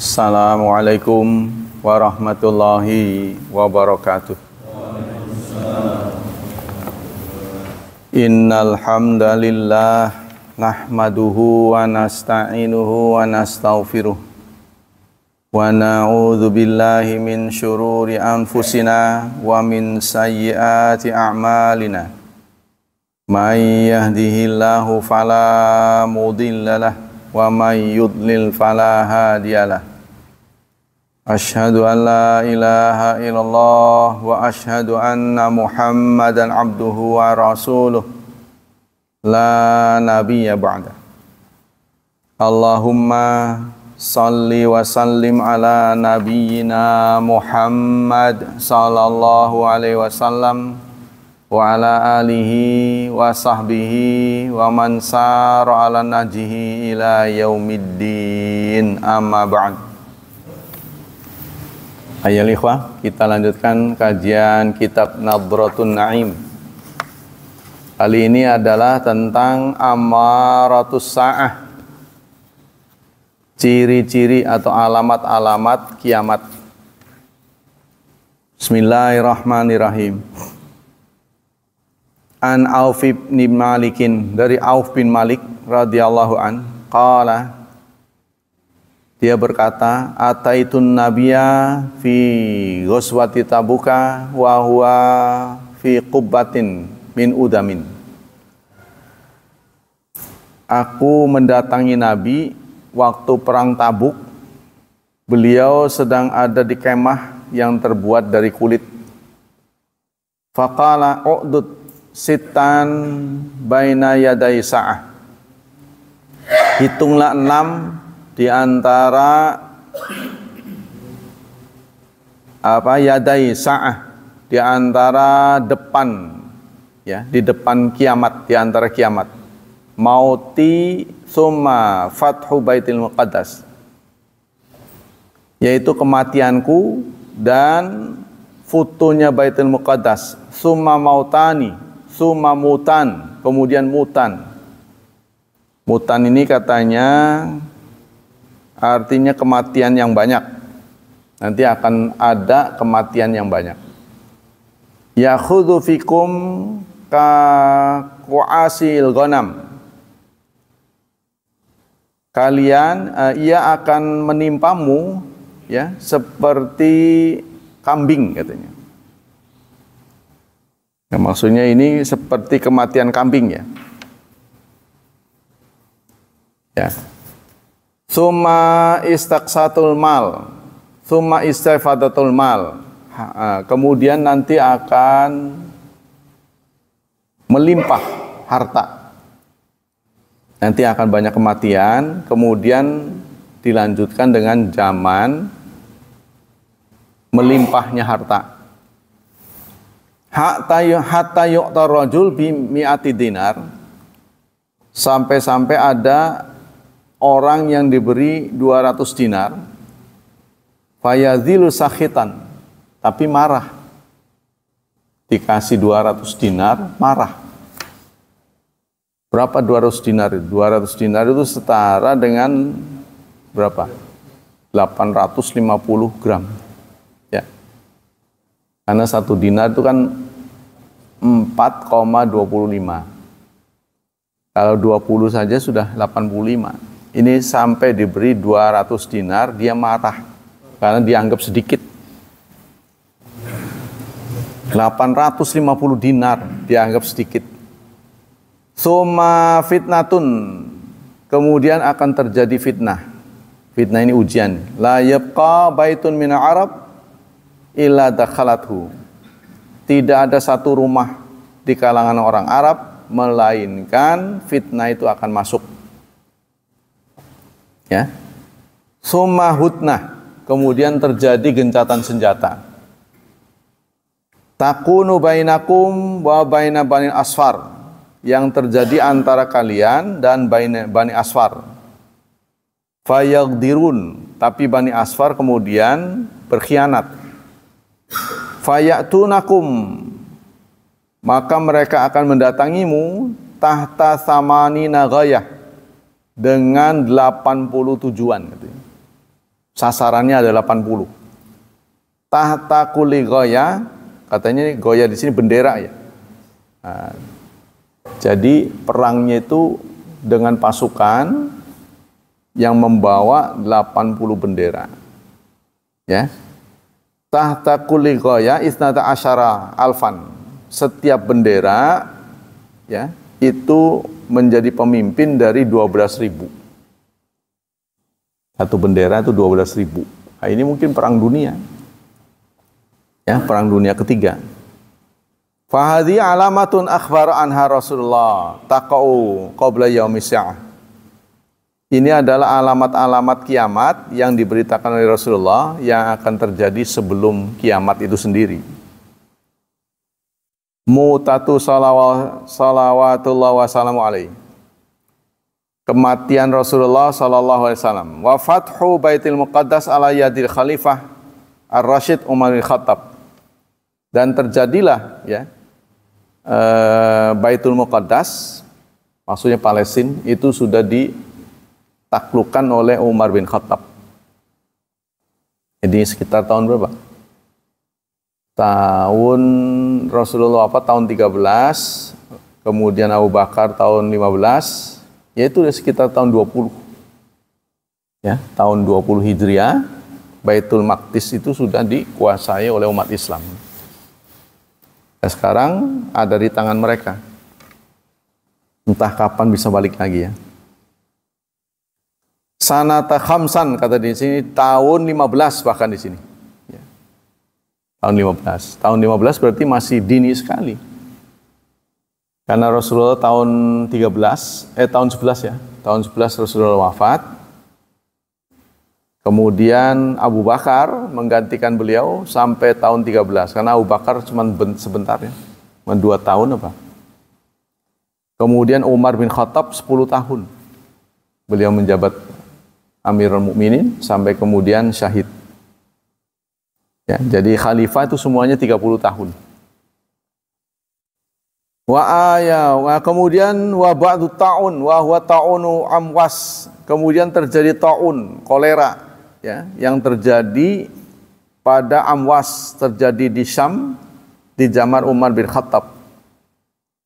Assalamualaikum warahmatullahi wabarakatuh. Innal hamdalillah nahmaduhu wa nasta'inuhu wa nastaghfiruh wa na'udzu billahi min syururi anfusina wa min sayyiati a'malina. May yahdihillahu fala mudhillalah wa may yudlil fala hadiyalah. Asyhadu an la ilaha illallah wa asyhadu anna Muhammadan abduhu wa rasuluh la nabiyya ba'da. Allahumma salli wa sallim ala nabiyyina Muhammad sallallahu alaihi wasallam wa ala alihi wa sahbihi wa man sara ala najihi ila yaumiddin, amma ba'd. Ayo ikhwah, kita lanjutkan kajian kitab Nadratun Naim. Kali ini adalah tentang amaratus sa'ah, ciri-ciri atau alamat-alamat kiamat. Bismillahirrahmanirrahim. An Auf bin Malikin, dari Auf bin Malik radhiyallahu an, qala, dia berkata, ataitun nabiyya fi ghazwati tabuka wa huwa fi qubbatin min udamin. Aku mendatangi Nabi waktu perang Tabuk. Beliau sedang ada di kemah yang terbuat dari kulit. Faqala u'dud sitan baina yaday sa'ah. Hitunglah 6 di antara yaday sa'ah, di antara depan, ya, di depan kiamat, di antara kiamat. Mauti summa fathu baitil muqaddas, yaitu kematianku dan futuhnya baitul muqaddas. Summa mautani, summa mutan, kemudian mutan. Mutan ini katanya artinya kematian yang banyak. Nanti akan ada kematian yang banyak. Yakhudhu fikum ka qu'asil ghanam. Kalian, ia akan menimpamu, ya, seperti kambing katanya. Nah, maksudnya ini seperti kematian kambing, ya. Ya. Summa istaqsatul mal, summa istifadatul mal. Kemudian nanti akan melimpah harta. Nanti akan banyak kematian, kemudian dilanjutkan dengan zaman melimpahnya harta. Hatta yu'tar rajul bi mi'ati dinar, sampai-sampai ada orang yang diberi 200 dinar, fayadzilu sakhitan, tapi marah. Dikasih 200 dinar, marah. Berapa 200 dinar? 200 dinar itu setara dengan berapa? 850 gram. Ya. Karena 1 dinar itu kan 4,25. Kalau 20 saja sudah 85. Ini sampai diberi 200 dinar, dia marah karena dianggap sedikit. 850 dinar dianggap sedikit. Summa fitnatun, kemudian akan terjadi fitnah. Fitnah ini ujian. La yabqa baitun min Arab illa dakhalathu. Tidak ada satu rumah di kalangan orang Arab melainkan fitnah itu akan masuk. Ya. Summa hutnah, kemudian terjadi gencatan senjata. Takunu bainakum wa baina bani asfar, yang terjadi antara kalian dan bani asfar. Fayagdirun, tapi bani asfar kemudian berkhianat. Fayatunakum, maka mereka akan mendatangimu tahta samani nagayah, dengan 80 tujuan. Sasarannya ada 80. Tahta kulli goya, katanya goya di sini bendera ya. Nah, jadi perangnya itu dengan pasukan yang membawa 80 bendera. Ya. Tahta kulli goya isnata asyara alfan. Setiap bendera ya itu menjadi pemimpin dari 12.000. Satu bendera itu 12.000. Nah, ini mungkin perang dunia. Ya, perang dunia ketiga. Fahadhi alamatun akhbar anha Rasulullah taqau qabla yaumis sa'ah. Ini adalah alamat-alamat kiamat yang diberitakan oleh Rasulullah yang akan terjadi sebelum kiamat itu sendiri. Mutatu salawatullah wassalamu alaihi. Kematian Rasulullah sallallahu alaihi wasallam. Wa fathu Baitul Muqaddas ala yadil Khalifah Ar-Rasyid Umar bin Khattab. Dan terjadilah ya Baitul Muqaddas, maksudnya Palestina, itu sudah ditaklukkan oleh Umar bin Khattab. Jadi sekitar tahun berapa? Tahun Rasulullah tahun 13, kemudian Abu Bakar tahun 15, yaitu sekitar tahun 20. Ya, tahun 20 Hijriah, Baitul Maqdis itu sudah dikuasai oleh umat Islam. Dan sekarang ada di tangan mereka. Entah kapan bisa balik lagi ya. Sanata khamsan kata di sini, tahun 15 bahkan di sini. Ya. Tahun 15. Tahun 15 berarti masih dini sekali. Karena Rasulullah tahun 11 ya. Tahun 11 Rasulullah wafat. Kemudian Abu Bakar menggantikan beliau sampai tahun 13. Karena Abu Bakar cuma sebentar ya. Cuma 2 tahun apa. Kemudian Umar bin Khattab 10 tahun. Beliau menjabat Amirul Mukminin sampai kemudian syahid. Ya, jadi khalifah itu semuanya 30 tahun. Kemudian wa ba'du ta'un wa huwa ta'unu amwas. Kemudian terjadi ta'un, kolera ya, yang terjadi pada Amwas, terjadi di Syam di zaman Umar bin Khattab.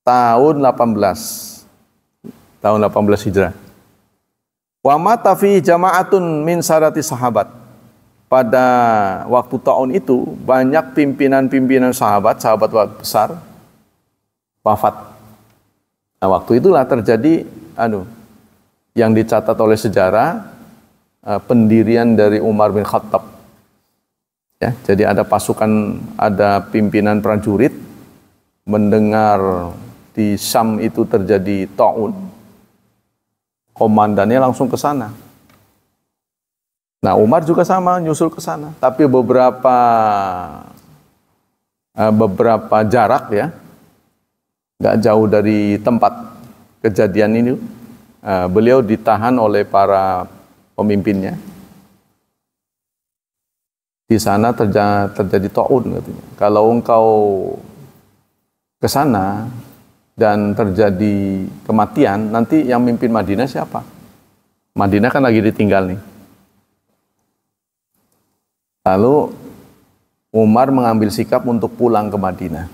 Tahun 18 Hijrah. Wa mata fi jama'atun min sadati sahabat. Pada waktu ta'un itu banyak pimpinan-pimpinan sahabat besar wafat. Nah, waktu itulah terjadi yang dicatat oleh sejarah pendirian dari Umar bin Khattab. Ya, jadi ada pasukan, ada pimpinan prajurit mendengar di Syam itu terjadi ta'un. Komandannya langsung ke sana. Nah, Umar juga sama nyusul ke sana, tapi beberapa jarak ya. Nggak jauh dari tempat kejadian ini, beliau ditahan oleh para pemimpinnya. Di sana terjadi ta'un katanya. Kalau engkau ke sana dan terjadi kematian, nanti yang mimpin Madinah siapa? Madinah kan lagi ditinggal nih. Lalu Umar mengambil sikap untuk pulang ke Madinah.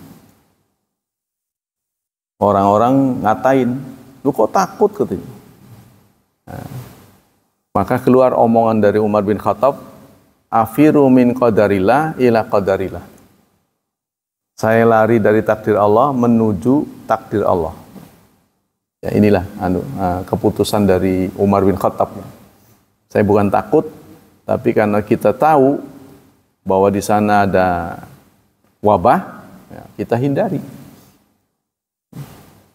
Orang-orang ngatain, lu kok takut katanya. Nah, maka keluar omongan dari Umar bin Khattab, afiru min qadarillah ila qadarillah. Saya lari dari takdir Allah menuju takdir Allah. Ya, inilah keputusan dari Umar bin Khattab. Saya bukan takut, tapi karena kita tahu bahwa di sana ada wabah, ya, kita hindari.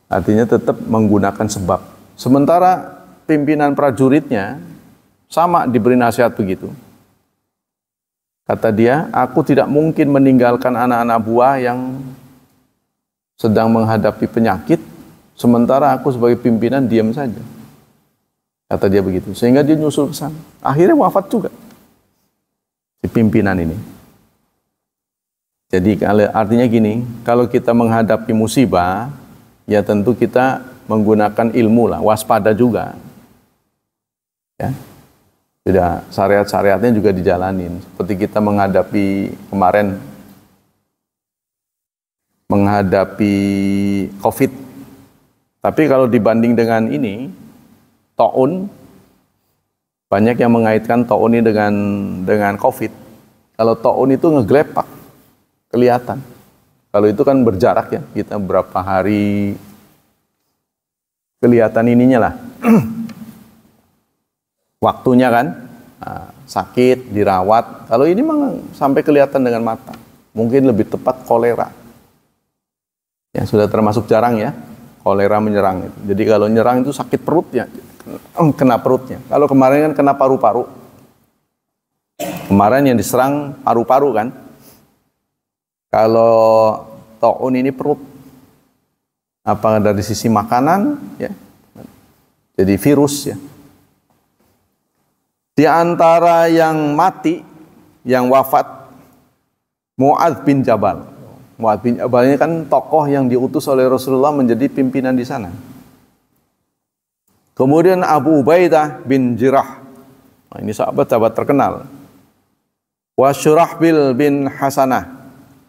Artinya tetap menggunakan sebab. Sementara pimpinan prajuritnya sama diberi nasihat begitu. Kata dia, aku tidak mungkin meninggalkan anak-anak buah yang sedang menghadapi penyakit, sementara aku sebagai pimpinan diam saja. Kata dia begitu. Sehingga dia nyusul ke sana. Akhirnya wafat juga si pimpinan ini. Jadi artinya gini, kalau kita menghadapi musibah, ya tentu kita menggunakan ilmu lah, waspada juga. Ya. Tidak, syariat-syariatnya juga dijalanin. Seperti kita menghadapi kemarin, menghadapi COVID. Tapi kalau dibanding dengan ini, taun, banyak yang mengaitkan taun ini dengan COVID. Kalau taun itu ngeglepak, kelihatan. Kalau itu kan berjarak ya, kita berapa hari kelihatan ininya lah. Waktunya kan, sakit, dirawat. Kalau ini memang sampai kelihatan dengan mata. Mungkin lebih tepat kolera. Ya, sudah termasuk jarang ya, kolera menyerang itu. Jadi kalau nyerang itu sakit perut ya, kena perutnya. Kalau kemarin kan kena paru-paru. Kemarin yang diserang paru-paru kan. Kalau taun ini perut. Apa dari sisi makanan ya. Jadi virus ya. Di antara yang mati, yang wafat, Mu'adz bin Jabal. Mu'adz bin Jabal ini kan tokoh yang diutus oleh Rasulullah menjadi pimpinan di sana. Kemudian Abu Ubaidah bin Jirah. Nah, ini sahabat-sahabat terkenal. Wa Syurahbil bin Hasanah.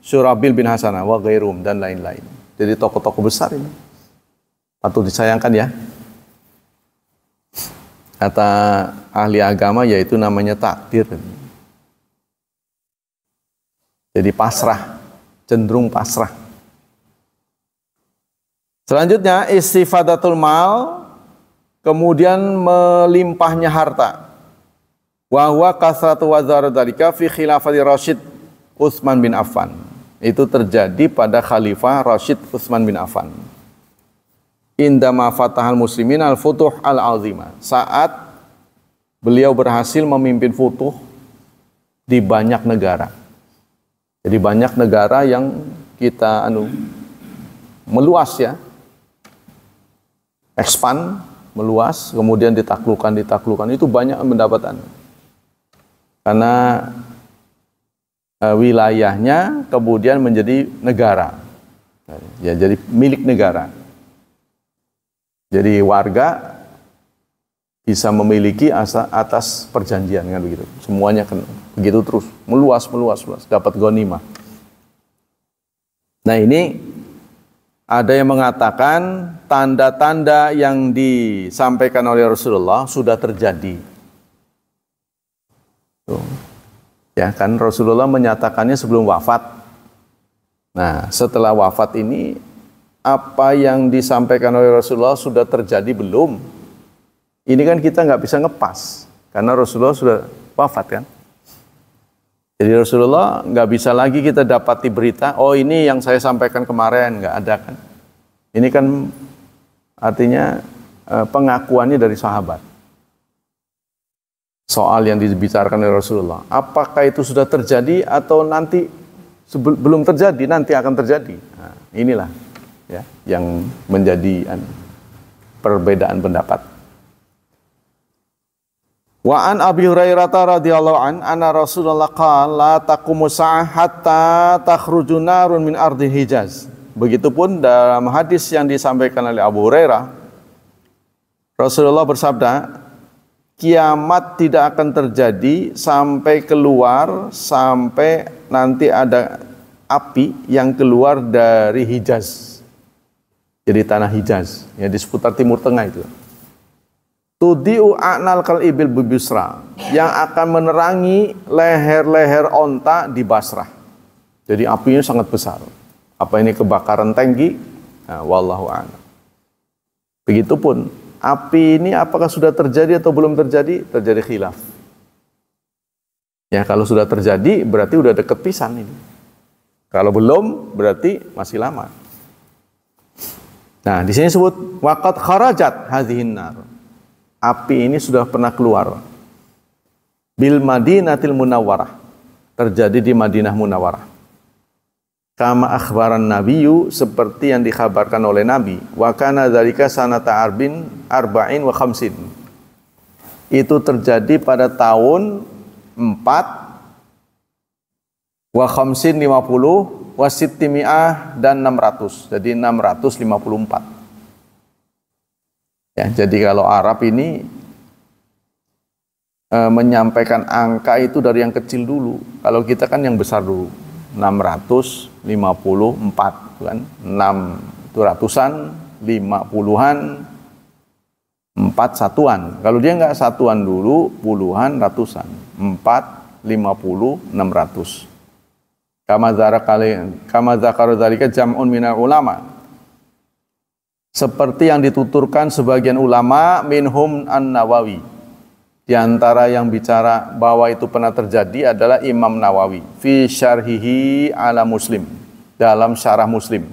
Syurahbil bin Hasanah wa ghairum dan lain-lain. Jadi tokoh-tokoh besar ini. Patut disayangkan ya. Kata ahli agama yaitu namanya takdir. Jadi pasrah, cenderung pasrah. Selanjutnya istifadatul mal, kemudian melimpahnya harta. Wa huwa kasratu wazar dzalika fi khilafati Rasyid Utsman bin Affan. Itu terjadi pada Khalifah Rasyid Utsman bin Affan. Indama fatahal muslimin al-futuh al-azimah. Saat beliau berhasil memimpin futuh di banyak negara. Jadi banyak negara yang kita meluas ya. Expand, meluas, kemudian ditaklukkan itu banyak pendapatan. Karena wilayahnya kemudian menjadi negara. Ya, jadi milik negara. Jadi warga bisa memiliki atas perjanjian kan begitu. Semuanya kan begitu terus meluas, dapat ghanimah. Nah, ini ada yang mengatakan tanda-tanda yang disampaikan oleh Rasulullah sudah terjadi. Tuh. Ya kan Rasulullah menyatakannya sebelum wafat. Nah, setelah wafat ini apa yang disampaikan oleh Rasulullah sudah terjadi belum? Ini kan kita nggak bisa ngepas karena Rasulullah sudah wafat kan. Jadi Rasulullah nggak bisa lagi kita dapati berita, oh ini yang saya sampaikan kemarin, nggak ada kan. Ini kan artinya pengakuannya dari sahabat. Soal yang dibicarakan oleh Rasulullah. Apakah itu sudah terjadi atau nanti belum terjadi, nanti akan terjadi. Nah, inilah ya yang menjadi perbedaan pendapat. Wa an Abi Hurairah radhiyallahu an anna Rasulullah qala la taqumu sa'ah hatta takhruju narun min ardil Hijaz. Begitupun dalam hadis yang disampaikan oleh Abu Hurairah, Rasulullah bersabda, kiamat tidak akan terjadi sampai nanti ada api yang keluar dari Hijaz. Jadi tanah Hijaz, ya di seputar Timur Tengah itu. Tudi'u a'nal kal ibil bibusra, yang akan menerangi leher-leher onta di Basrah. Jadi apinya sangat besar. Apa ini kebakaran tangki? Nah, wallahu a'lam. Begitupun api ini apakah sudah terjadi atau belum terjadi? Terjadi khilaf. Ya kalau sudah terjadi berarti udah deket pisan ini. Kalau belum berarti masih lama. Nah, di sini sebut waqad kharajat hadhihin nar. Api ini sudah pernah keluar. Bil Madinatil Munawwarah. Terjadi di Madinah Munawwarah. Kama akhbaran nabiyyu, seperti yang dikhabarkan oleh Nabi. Wa kana dzalika sanata arba'in wa khamsin. Itu terjadi pada tahun 4 wa khamsin 50 wa sittimi'ah dan 600. Jadi 654. Ya, jadi kalau Arab ini menyampaikan angka itu dari yang kecil dulu. Kalau kita kan yang besar dulu. 654 kan. 6 itu ratusan, 50-an, 4 satuan. Kalau dia enggak satuan dulu, puluhan, ratusan. 4, 50, 600. Kama dzakara dzalika jam'un minal ulama. Seperti yang dituturkan sebagian ulama minhum An-Nawawi. Di antara yang bicara bahwa itu pernah terjadi adalah Imam Nawawi fi syarhihi ala Muslim, dalam syarah Muslim.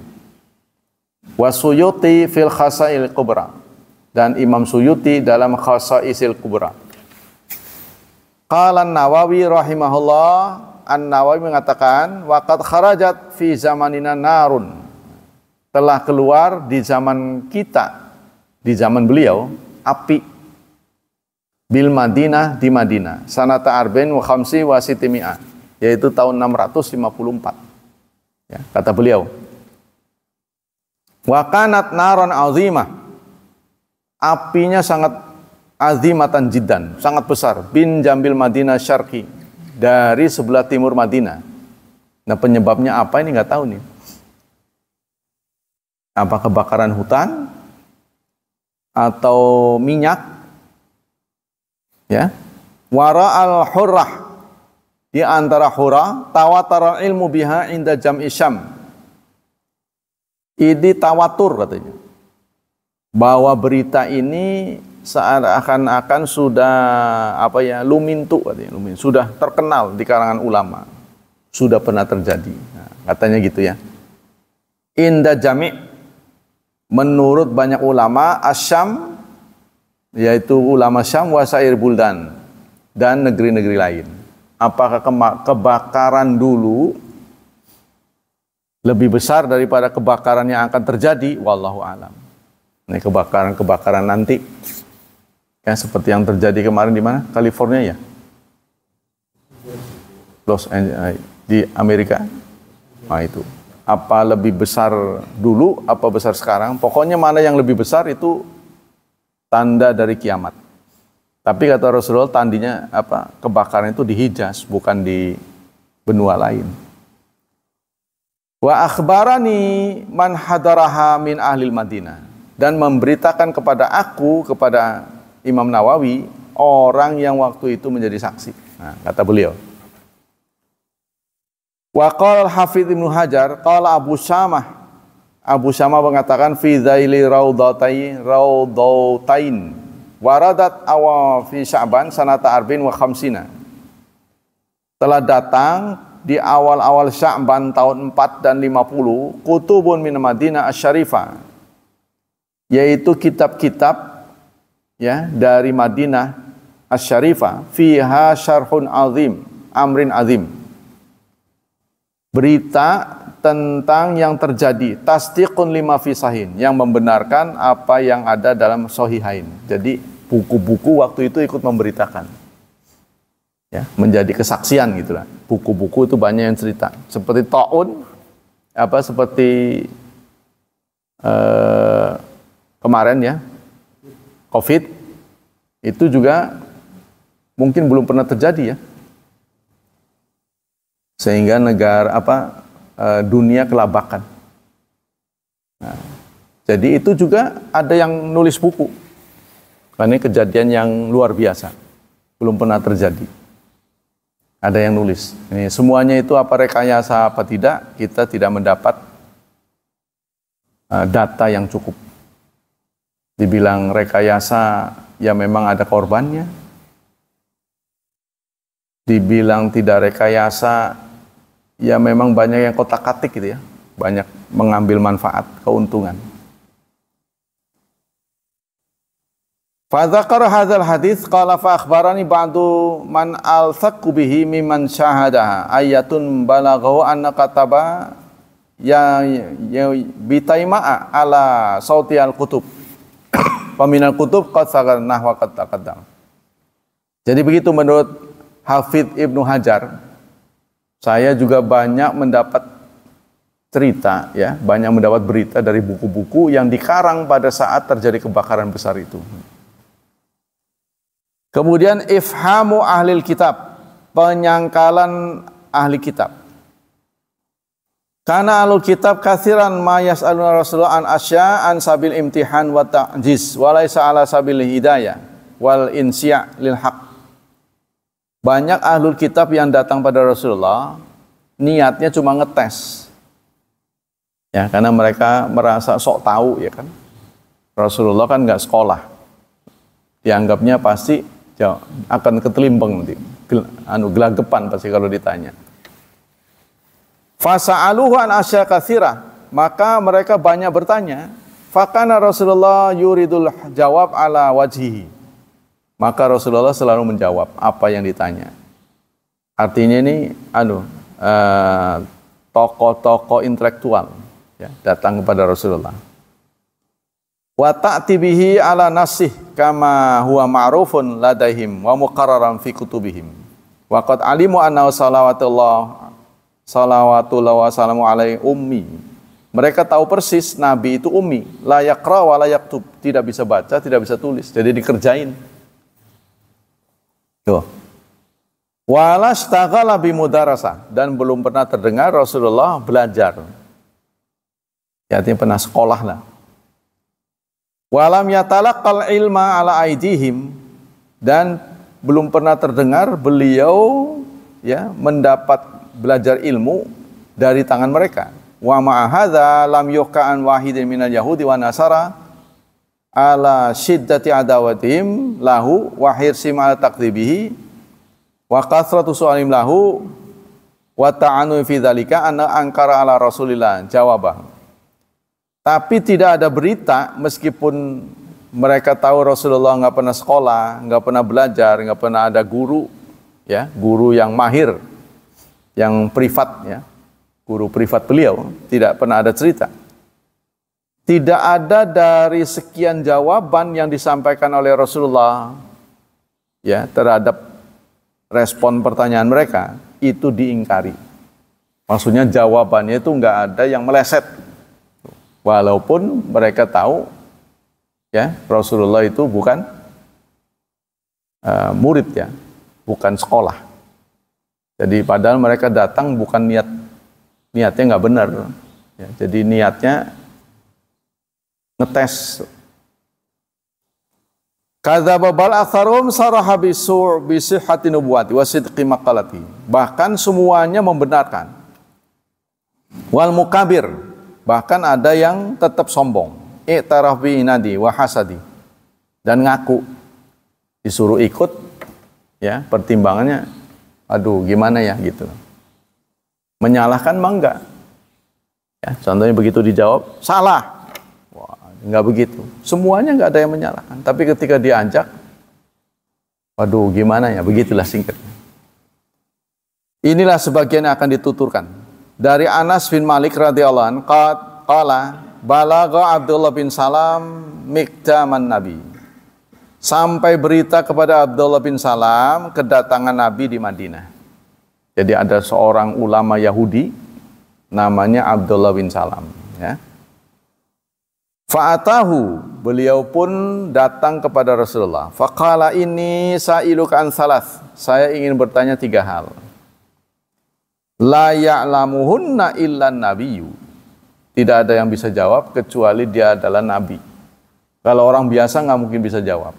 Wa Suyuti fil Khasail Kubra, dan Imam Suyuti dalam Khasaisil Kubra. Qala An-Nawawi rahimahullah, An-Nawawi mengatakan waqad kharajat fi zamanina narun, telah keluar di zaman kita, di zaman beliau, api bil Madinah, di Madinah, sanata arba'in wa khamsi wa sitimi'ah, yaitu tahun 654. Ya, kata beliau. Wa kanat naran azimah, apinya sangat azimatan jiddan, sangat besar, bin jambil Madinah syarqi, dari sebelah timur Madinah. Nah, penyebabnya apa ini nggak tahu nih. Apa kebakaran hutan atau minyak? Ya, wara al-hurrah, di antara hurrah, tawatara ilmu biha inda jam'i syam. Ini tawatur katanya, bahwa berita ini seakan-akan sudah lumintu katanya, sudah terkenal di kalangan ulama, sudah pernah terjadi. Nah, katanya gitu ya. Inda jami', menurut banyak ulama, asyam, yaitu ulama Syam, wasair buldan, dan negeri-negeri lain. Apakah kebakaran dulu lebih besar daripada kebakaran yang akan terjadi? Wallahu alam. Ini kebakaran nanti, ya, seperti yang terjadi kemarin di mana? California ya, Los Angeles di Amerika. Nah itu, apa lebih besar dulu, apa besar sekarang? Pokoknya mana yang lebih besar itu tanda dari kiamat. Tapi kata Rasulullah, tandinya kebakaran itu di Hijaz, bukan di benua lain. Wa akhbarani man hadaraha min ahlil Madinah, dan memberitakan kepada aku, kepada Imam Nawawi, orang yang waktu itu menjadi saksi. Nah, kata beliau. Wa qala al-Hafidz Ibnu Hajar, qala Abu Syamah, Abu Syamah mengatakan fi zaili raudhatain waradat awa fi Sya'ban sanata arbin wa khamsina. Telah datang di awal-awal Sya'ban tahun 4 dan 50 kutubun min Madinah asy-Syarifah, yaitu kitab-kitab ya dari Madinah asy-Syarifah, fiha syarhun azim amrin azim, berita tentang yang terjadi, tasdiqun lima fi sahin, yang membenarkan apa yang ada dalam sahihain. Jadi buku-buku waktu itu ikut memberitakan, ya, menjadi kesaksian gitulah. Buku-buku itu banyak yang cerita, seperti taun, seperti kemarin ya, COVID, itu juga mungkin belum pernah terjadi ya, sehingga negara dunia kelabakan. Nah, jadi itu juga ada yang nulis buku. Karena ini kejadian yang luar biasa, belum pernah terjadi. Ada yang nulis. Ini semuanya itu apa rekayasa apa tidak, kita tidak mendapat data yang cukup. Dibilang rekayasa, ya memang ada korbannya. Dibilang tidak rekayasa, ya memang banyak yang kotak-katik gitu ya, banyak mengambil manfaat, keuntungan. Fa dzakara hadzal hadits qala fa akhbarani ba'du man al-thaqu bihi mimman syahadaha ayatun balaghahu anna kataba ya bitaima'a ala sauti al-kutub paminal kutub qad sagarnah wa qad taqaddam. Jadi begitu menurut Hafidz Ibnu Hajar. Saya juga banyak mendapat cerita, ya, banyak mendapat berita dari buku-buku yang dikarang pada saat terjadi kebakaran besar itu. Kemudian ifhamu ahlil kitab, penyangkalan ahli kitab. Karena ahlul kitab kathiran ma yas'aluna Rasulullah an asya an sabil imtihan wa ta'jiz wa laisa ala sabil hidayah wal insya' lil haq. Banyak ahlul kitab yang datang pada Rasulullah niatnya cuma ngetes. Ya, karena mereka merasa sok tahu ya kan. Rasulullah kan enggak sekolah. Dianggapnya pasti akan ketelimpeng nanti. Gelagapan pasti kalau ditanya. Fasa'aluhu an asya katsira, maka mereka banyak bertanya. Fakana Rasulullah yuridul jawab ala wajhihi, maka Rasulullah selalu menjawab apa yang ditanya. Artinya ini tokoh-tokoh intelektual ya, datang kepada Rasulullah. Wa ta'ti bihi ala nasih kama huwa ma'rufun ladaihim wa muqarraran fi kutubihim. Wa qad alimu anna salawatullah wa salamu alaihi ummi. Mereka tahu persis Nabi itu ummi, la yaqra wa la yaktub, tidak bisa baca, tidak bisa tulis, jadi dikerjain. Tuh. Wala ishtaghala bimudarasah, dan belum pernah terdengar Rasulullah belajar. Ya, artinya pernah sekolah lah. Walam yatalaqqal ilma ala aidihim, dan belum pernah terdengar beliau ya mendapat belajar ilmu dari tangan mereka. Wa ma'ahadza lam yuqa'an wahidin minal yahudi wa nasara ala syiddati adawatihim lahu wa hirsim ala takdzibihi wa kathratu su'alim lahu wa ta'anu fi dzalika anna ankara ala Rasulillah jawabah. Tapi tidak ada berita, meskipun mereka tahu Rasulullah nggak pernah sekolah, nggak pernah belajar, nggak pernah ada guru, ya, guru yang mahir, yang privat, ya, guru privat beliau, tidak pernah ada cerita. Tidak ada dari sekian jawaban yang disampaikan oleh Rasulullah, ya, terhadap respon pertanyaan mereka, itu diingkari. Maksudnya jawabannya itu nggak ada yang meleset. Walaupun mereka tahu ya Rasulullah itu bukan murid ya, bukan sekolah. Jadi padahal mereka datang bukan niatnya nggak benar. Ya, jadi niatnya ngetes. Kadzaba bal aktsarum saraha bi sihhati nubuwati wa sidqi maqalati. Bahkan semuanya membenarkan. Wal mukabir, bahkan ada yang tetap sombong, i'taraf bi inadi wa hasadi, dan ngaku disuruh ikut ya, pertimbangannya aduh gimana ya gitu. Menyalahkan mah enggak. Ya, contohnya begitu dijawab salah. Wah, enggak begitu. Semuanya enggak ada yang menyalahkan, tapi ketika diajak waduh gimana ya, begitulah singkatnya. Inilah sebagian yang akan dituturkan. Dari Anas bin Malik radhiyallahu anhu qala balagha Abdullah bin Salam miqdaman Nabi. Sampai berita kepada Abdullah bin Salam kedatangan Nabi di Madinah. Jadi ada seorang ulama Yahudi namanya Abdullah bin Salam, ya. Fa'atahu, beliau pun datang kepada Rasulullah. Faqala inni sa'iluka an salas. Saya ingin bertanya 3 hal. La ya'lamuhunna illa nabiyyu. Tidak ada yang bisa jawab kecuali dia adalah nabi. Kalau orang biasa nggak mungkin bisa jawab.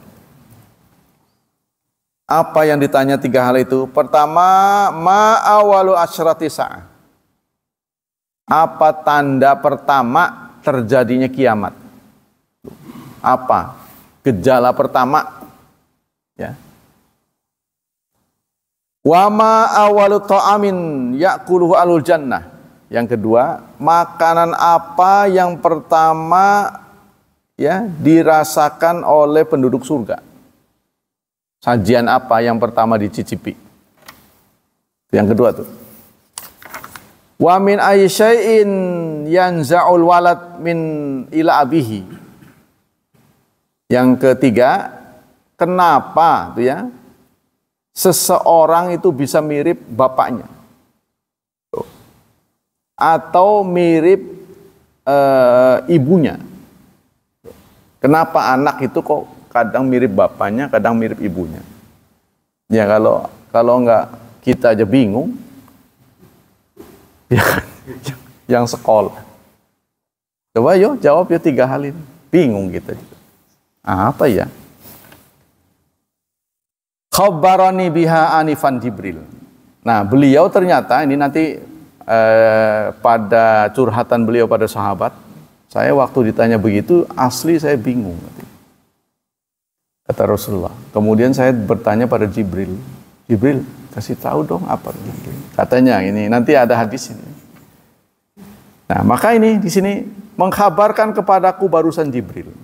Apa yang ditanya 3 hal itu? Pertama, ma awalu asyrati sa'ah. Apa tanda pertama terjadinya kiamat? Apa gejala pertama? Ya. Wa ma awalu ta'amin ya'kuluhu alul jannah. Yang kedua, makanan apa yang pertama ya dirasakan oleh penduduk surga? Sajian apa yang pertama dicicipi? Yang kedua tuh. Wa min ayyi syai'in yanza'ul walad min ila abihi. Yang ketiga, kenapa tuh ya? Seseorang itu bisa mirip bapaknya atau mirip ibunya. Kenapa anak itu kok kadang mirip bapaknya, kadang mirip ibunya? Ya kalau nggak kita aja bingung, ya kan? Yang sekolah. Coba yuk jawab ya 3 hal ini. Bingung kita. Apa ya? Khabarani biha anifan Jibril. Nah, beliau ternyata ini nanti pada curhatan beliau pada sahabat, saya waktu ditanya begitu asli saya bingung. Kata Rasulullah. Kemudian saya bertanya pada Jibril. Jibril, kasih tahu dong apa. Katanya ini nanti ada hadis ini. Nah, maka ini di sini mengkhabarkan kepadaku barusan Jibril.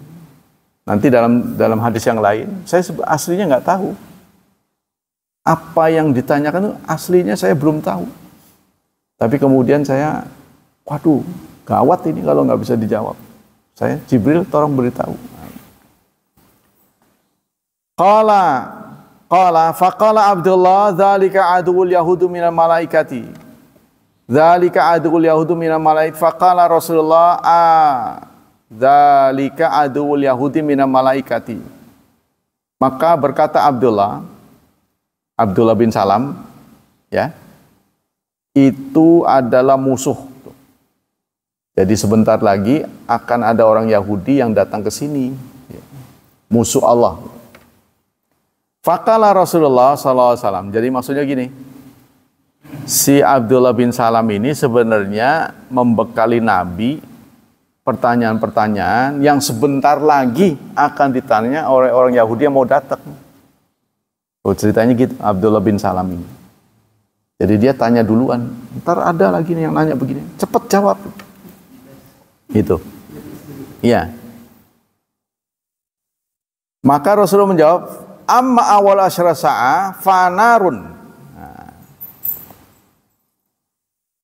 Nanti dalam hadis yang lain, saya aslinya nggak tahu. Apa yang ditanyakan itu aslinya saya belum tahu. Tapi kemudian saya, waduh, gawat ini kalau nggak bisa dijawab. Saya, Jibril, tolong beritahu. Faqala Abdullah, dzalika aduul yahudu minal malaikati. Dzalika aduul yahudu minal malaikati. Faqala Rasulullah, dzalika aduul yahudi minal malaikati. Maka berkata Abdullah bin Salam, ya, itu adalah musuh. Jadi sebentar lagi akan ada orang Yahudi yang datang ke sini, musuh Allah. Faqala Rasulullah SAW. Jadi maksudnya gini, si Abdullah bin Salam ini sebenarnya membekali Nabi pertanyaan-pertanyaan yang sebentar lagi akan ditanya oleh orang Yahudi yang mau datang. Oh, ceritanya gitu, Abdullah bin Salam ini. Jadi dia tanya duluan, ntar ada lagi nih yang nanya begini, cepet jawab. Gitu. Iya. Maka Rasulullah menjawab, amma awal asyra sa'a fanarun.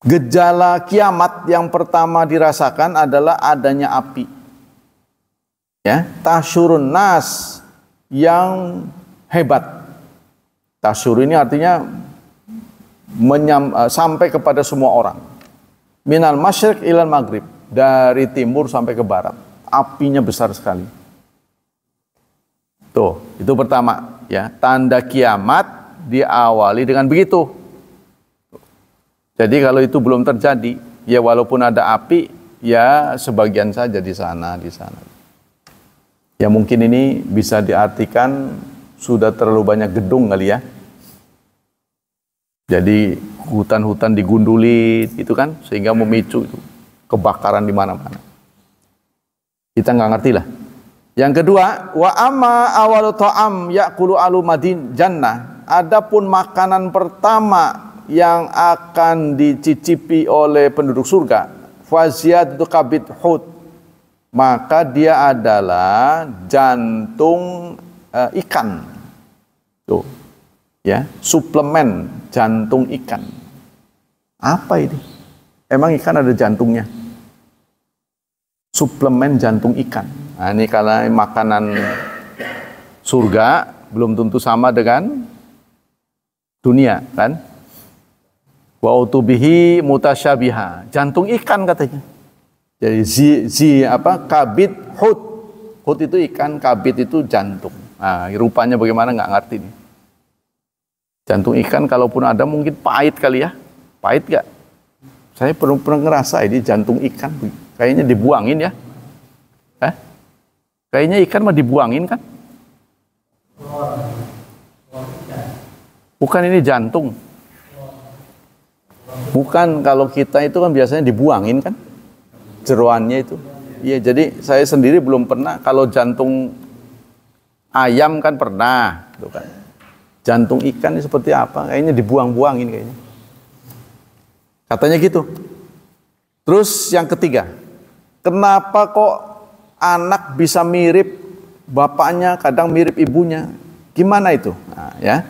Gejala kiamat yang pertama dirasakan adalah adanya api. Ya, tasyurun nas yang hebat. Tasyur ini artinya sampai kepada semua orang. Minal masyriq ilal maghrib, dari timur sampai ke barat. Apinya besar sekali. Tuh, itu pertama, ya. Tanda kiamat diawali dengan begitu. Jadi kalau itu belum terjadi, ya walaupun ada api, ya sebagian saja di sana. Ya mungkin ini bisa diartikan sudah terlalu banyak gedung kali ya. Jadi hutan-hutan digunduli itu kan, sehingga memicu itu kebakaran di mana-mana. Kita nggak ngerti lah. Yang kedua, wa amma awalu ta'am ya'kulu alu madin jannah. Adapun makanan pertama yang akan dicicipi oleh penduduk surga, faziyatu kabid hut, maka dia adalah jantung ikan. Tuh. Ya, suplemen jantung ikan. Apa ini? Emang ikan ada jantungnya? Suplemen jantung ikan. Nah, ini karena makanan surga belum tentu sama dengan dunia, kan? Wa utubihi mutasyabiha. Jantung ikan katanya. Jadi kabid hut. Hut itu ikan, kabid itu jantung. Nah, rupanya bagaimana nggak ngerti nih. Jantung ikan kalaupun ada mungkin pahit kali ya. Pahit nggak? Saya pernah ngerasa ini jantung ikan. Kayaknya dibuangin ya. Kayaknya ikan mah dibuangin kan? Bukan, ini jantung. Bukan, kalau kita itu kan biasanya dibuangin kan? Jeroannya itu. Iya, jadi saya sendiri belum pernah. Kalau jantung ayam kan pernah, gitu kan. Jantung ikan ini seperti apa? Kayaknya dibuang-buangin kayaknya. Katanya gitu. Terus yang ketiga, kenapa kok anak bisa mirip bapaknya, kadang mirip ibunya? Gimana itu? Nah, ya.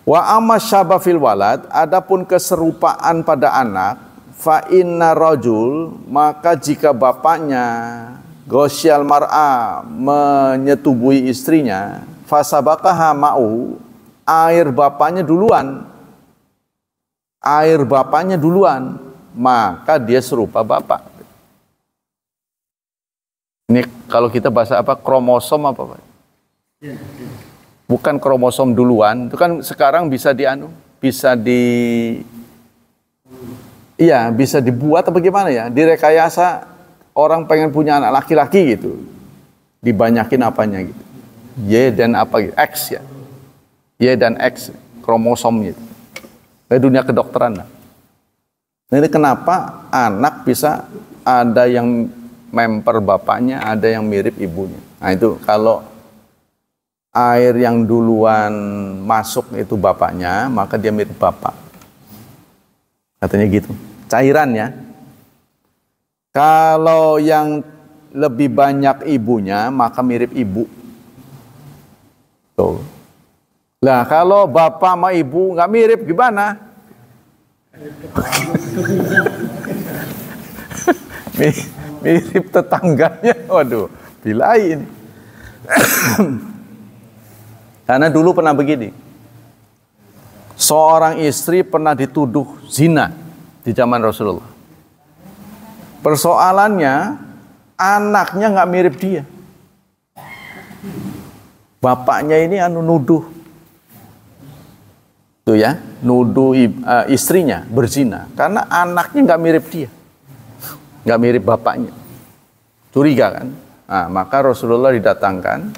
Wa amma syaba fil walad, adapun keserupaan pada anak, fa inna rajul, maka jika bapaknya ghasyal mar'a, menyetubuhi istrinya, fasabaqaha ma'u, air bapaknya duluan, maka dia serupa bapak. Ini kalau kita bahasa apa, kromosom apa Pak? bukan kromosom duluan. Itu kan sekarang bisa bisa dibuat apa gimana ya? Direkayasa orang pengen punya anak laki-laki gitu. Dibanyakin apanya gitu. Y dan apa gitu, X ya. Y dan X kromosom gitu. Kayak dunia kedokteran lah. Nah, ini kenapa anak bisa ada yang memper bapaknya, ada yang mirip ibunya. Nah, itu kalau air yang duluan masuk itu bapaknya, maka dia mirip bapak. Katanya gitu. Cairan ya. Kalau yang lebih banyak ibunya, maka mirip ibu. Tuh. Lah kalau bapak sama ibu nggak mirip gimana? Mirip tetangganya. Waduh, bilai ini. Karena dulu pernah begini. Seorang istri pernah dituduh zina di zaman Rasulullah. Persoalannya anaknya nggak mirip dia. Bapaknya ini nuduh. Tuh ya, nuduh istrinya berzina karena anaknya nggak mirip dia. Nggak mirip bapaknya. Curiga kan? Nah, maka Rasulullah didatangkan.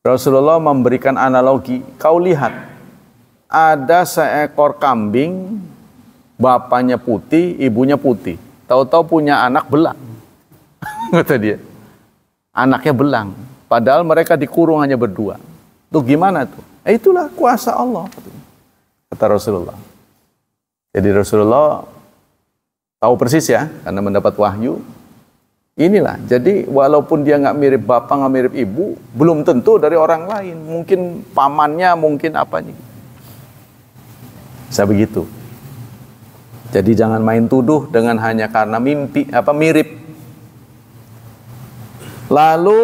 Rasulullah memberikan analogi. Kau lihat, ada seekor kambing, bapaknya putih, ibunya putih. Tahu-tahu punya anak belang. Kata dia. Anaknya belang. Padahal mereka dikurung hanya berdua. Tuh gimana tuh? Itulah kuasa Allah. Kata Rasulullah. Jadi Rasulullah tahu persis ya, karena mendapat wahyu. Inilah, jadi walaupun dia nggak mirip bapak, nggak mirip ibu, belum tentu dari orang lain. Mungkin pamannya, mungkin apanya. Bisa begitu. Jadi jangan main tuduh dengan hanya karena mirip. Lalu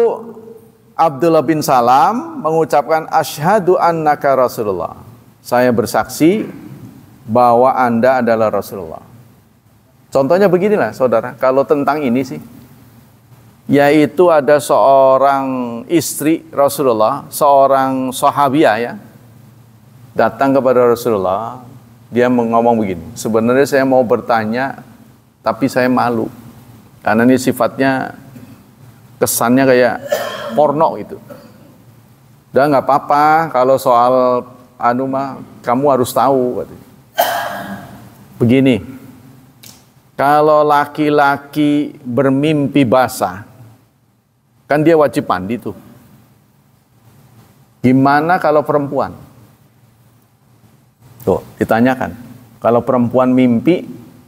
Abdullah bin Salam mengucapkan asyhadu annaka Rasulullah. Saya bersaksi bahwa Anda adalah Rasulullah. Contohnya beginilah saudara, kalau tentang ini sih, yaitu ada seorang istri Rasulullah, seorang sahabiah ya, datang kepada Rasulullah, dia ngomong begini, sebenarnya saya mau bertanya, tapi saya malu, karena ini sifatnya, kesannya kayak porno gitu. Udah nggak apa-apa, kalau soal kamu harus tahu. Begini, kalau laki-laki bermimpi basah, kan dia wajib mandi tuh. Gimana kalau perempuan? Tuh, ditanyakan. Kalau perempuan mimpi,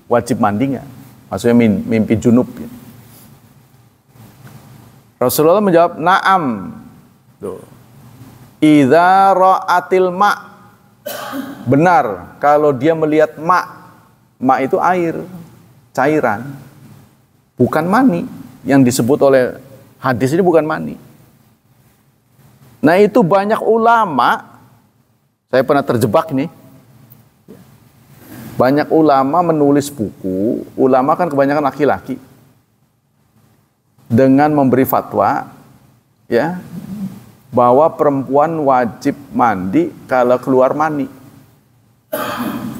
wajib mandi nggak? Maksudnya mimpi junub. Ya. Rasulullah menjawab, na'am. Tuh. Idza ra'atil ma'. Benar, kalau dia melihat ma' itu air, cairan. Bukan mani. Yang disebut oleh hadis ini bukan mani. Nah itu banyak ulama, saya pernah terjebak nih. Banyak ulama menulis buku, ulama kan kebanyakan laki-laki. Dengan memberi fatwa, ya, bahwa perempuan wajib mandi kalau keluar mani.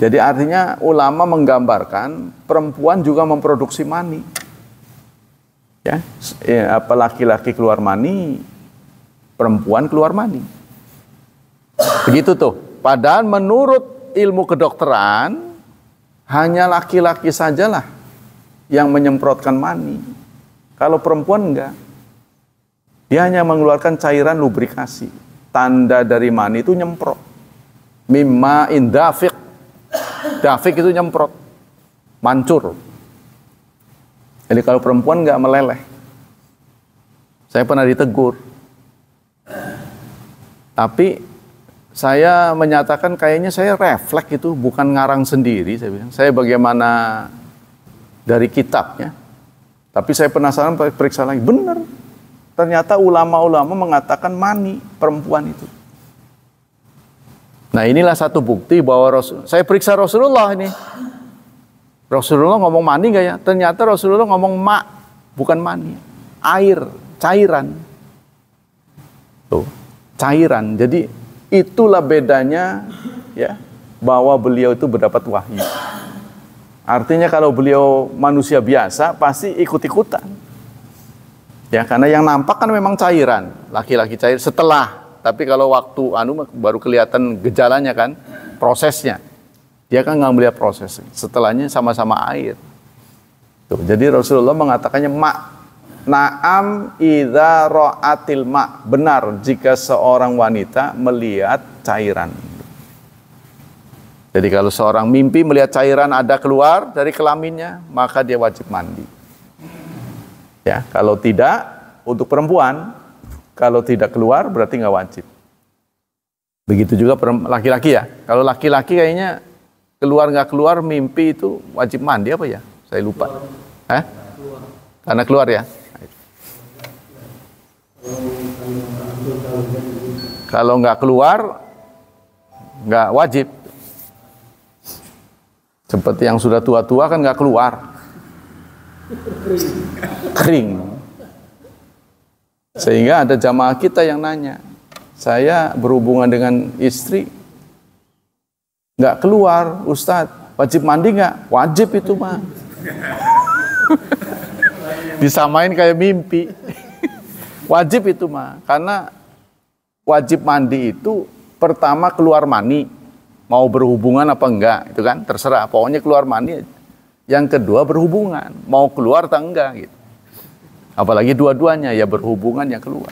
Jadi artinya ulama menggambarkan perempuan juga memproduksi mani. Ya, apa laki-laki keluar mani, perempuan keluar mani. Begitu tuh. Padahal menurut ilmu kedokteran hanya laki-laki sajalah yang menyemprotkan mani. Kalau perempuan enggak. Dia hanya mengeluarkan cairan lubrikasi. Tanda dari mani itu nyemprot. Mimma indafik. Dafik itu nyemprot. Mancur. Jadi kalau perempuan enggak meleleh. Saya pernah ditegur. Tapi saya menyatakan kayaknya saya refleks itu, bukan ngarang sendiri. Saya bilang, saya bagaimana dari kitabnya. Tapi saya penasaran, periksa lagi. Benar. Ternyata ulama-ulama mengatakan mani perempuan itu. Nah inilah satu bukti bahwa saya periksa Rasulullah ini. Rasulullah ngomong mani nggak ya? Ternyata Rasulullah ngomong bukan mani. Air, cairan. Tuh. cairan. Jadi itulah bedanya ya, bahwa beliau itu berdapat wahyu. Artinya kalau beliau manusia biasa pasti ikut-ikutan. Ya, karena yang nampak kan memang cairan, laki-laki cair setelah. Tapi kalau waktu baru kelihatan gejalanya kan, prosesnya. Dia kan nggak melihat proses. Setelahnya sama-sama air. Tuh, jadi Rasulullah mengatakannya na'am idza ra'atil ma'. Benar jika seorang wanita melihat cairan. Jadi kalau seorang mimpi melihat cairan ada keluar dari kelaminnya, maka dia wajib mandi. Ya, kalau tidak, untuk perempuan, kalau tidak keluar berarti nggak wajib. Begitu juga laki-laki ya. Kalau laki-laki kayaknya keluar nggak keluar mimpi itu wajib mandi apa ya? Saya lupa. Karena keluar ya. Kalau nggak keluar, nggak wajib. Seperti yang sudah tua-tua kan nggak keluar, kering. Sehingga ada jamaah kita yang nanya, saya berhubungan dengan istri, nggak keluar, Ustadz, wajib mandi nggak? Wajib itu mah. Disamain kayak mimpi. Wajib itu mah, karena wajib mandi itu pertama keluar mani. Mau berhubungan apa enggak, itu kan terserah, pokoknya keluar mani. Yang kedua berhubungan, mau keluar atau enggak gitu. Apalagi dua-duanya ya berhubungan yang keluar.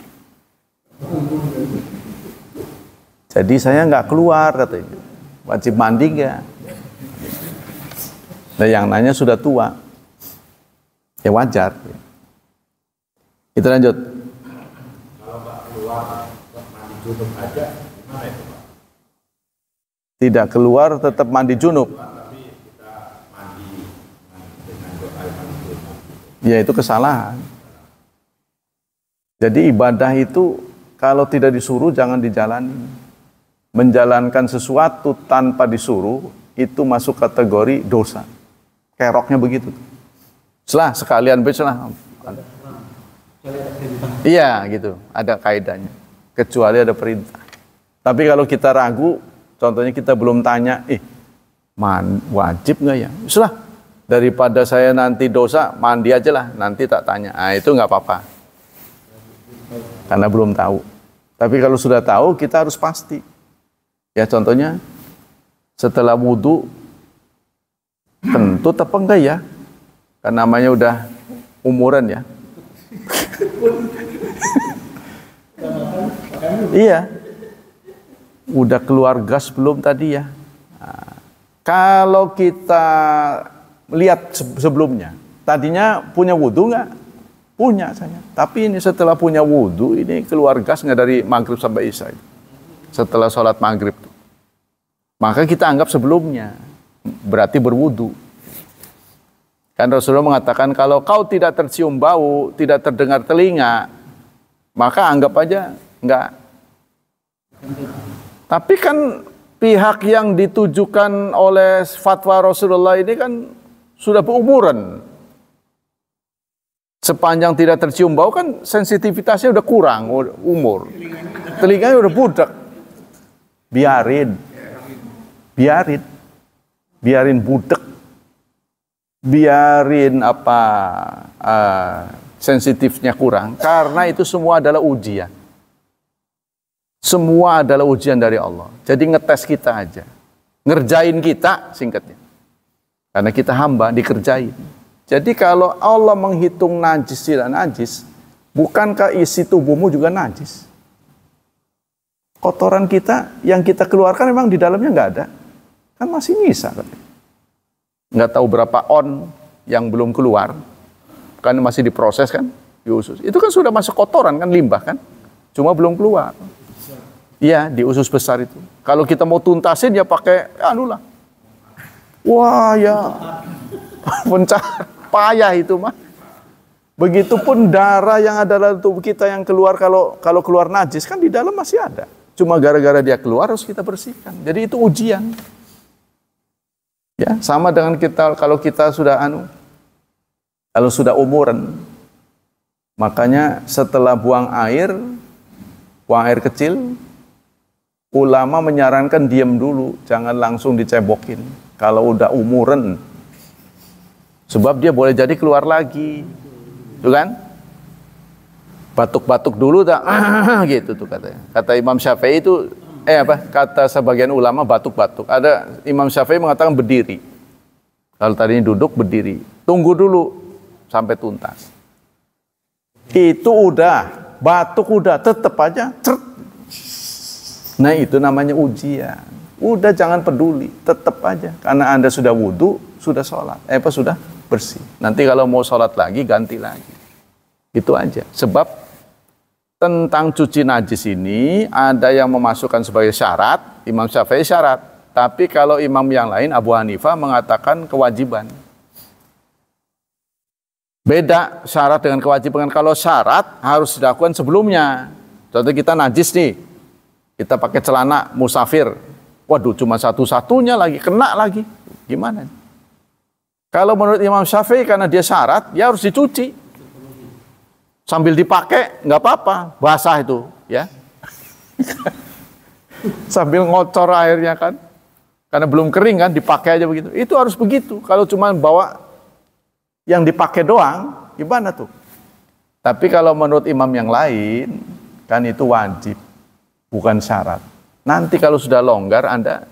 Jadi saya enggak keluar katanya. Wajib mandi enggak? Nah yang nanya sudah tua. Ya wajar. Kita lanjut. Kalau enggak keluar mandi junub aja gimana itu? Tidak keluar tetap mandi junub. Tapi kita mandi dengan air mandi junub. Ya itu kesalahan. Jadi ibadah itu kalau tidak disuruh jangan dijalani. Menjalankan sesuatu tanpa disuruh itu masuk kategori dosa. Keroknya begitu. Setelah sekalian bersalah. Iya gitu, ada kaidahnya. Kecuali ada perintah. Tapi kalau kita ragu, contohnya kita belum tanya, wajib nggak ya? Sudah, daripada saya nanti dosa, mandi aja lah, nanti tak tanya. Nah, itu nggak apa-apa. Karena belum tahu. Tapi kalau sudah tahu, kita harus pasti. Ya contohnya, setelah wudhu, kentut apa enggak ya? Kan namanya udah umuran ya. Iya. Udah keluar gas belum tadi ya? Nah, kalau kita lihat sebelumnya, tadinya punya wudhu nggak? Punya saya. Tapi ini setelah punya wudhu, ini keluar gas nggak dari maghrib sampai isya? Setelah sholat maghrib. Maka kita anggap sebelumnya. Berarti berwudhu. Kan Rasulullah mengatakan, kalau kau tidak tercium bau, tidak terdengar telinga, maka anggap aja nggak. Tapi kan pihak yang ditujukan oleh fatwa Rasulullah ini kan sudah berumuran. Sepanjang tidak tercium bau kan sensitivitasnya udah kurang, umur. Telinganya udah budak. Biarin budak. Biarin sensitifnya kurang. Karena itu semua adalah ujian. Semua adalah ujian dari Allah. Jadi ngetes kita aja. Ngerjain kita singkatnya. Karena kita hamba dikerjain. Jadi kalau Allah menghitung najis tidak najis, bukankah isi tubuhmu juga najis? Kotoran kita yang kita keluarkan memang di dalamnya nggak ada. Kan masih nyisa. Nggak tahu berapa on yang belum keluar. Kan masih diproses kan di usus. Itu kan sudah masuk kotoran kan, limbah kan. Cuma belum keluar. Iya, di usus besar itu. Kalau kita mau tuntasin ya pakai lah. Wah ya, payah itu mah. Begitupun darah yang ada dalam tubuh kita yang keluar kalau keluar najis kan di dalam masih ada. Cuma gara-gara dia keluar harus kita bersihkan. Jadi itu ujian. Ya, sama dengan kita kalau kita sudah kalau sudah umuran. Makanya setelah buang air buang air kecil, ulama menyarankan diam dulu, jangan langsung dicebokin. Kalau udah umuran, sebab dia boleh jadi keluar lagi, tuh kan? Batuk-batuk dulu dah, gitu tuh katanya. Kata Imam Syafi'i itu, kata sebagian ulama batuk-batuk. Ada Imam Syafi'i mengatakan berdiri. Kalau tadinya duduk berdiri, tunggu dulu sampai tuntas. Itu udah, batuk udah, tetep aja, cert. Nah itu namanya ujian. Udah jangan peduli, tetap aja. Karena Anda sudah wudhu, sudah sholat. Sudah bersih. Nanti kalau mau sholat lagi, ganti lagi. Itu aja. Sebab tentang cuci najis ini, ada yang memasukkan sebagai syarat, Imam Syafi'i syarat. Tapi kalau imam yang lain, Abu Hanifah mengatakan kewajiban. Beda syarat dengan kewajiban. Kalau syarat harus dilakukan sebelumnya. Contoh kita najis nih. Kita pakai celana musafir. Waduh, cuma satu-satunya lagi, kena lagi. Gimana? Kalau menurut Imam Syafi'i karena dia syarat, ya harus dicuci. Sambil dipakai, nggak apa-apa. Basah itu, ya. Sambil ngocor airnya kan. Karena belum kering kan, dipakai aja begitu. Itu harus begitu. Kalau cuma bawa yang dipakai doang, gimana tuh? Tapi kalau menurut imam yang lain, kan itu wajib. Bukan syarat. Nanti kalau sudah longgar Anda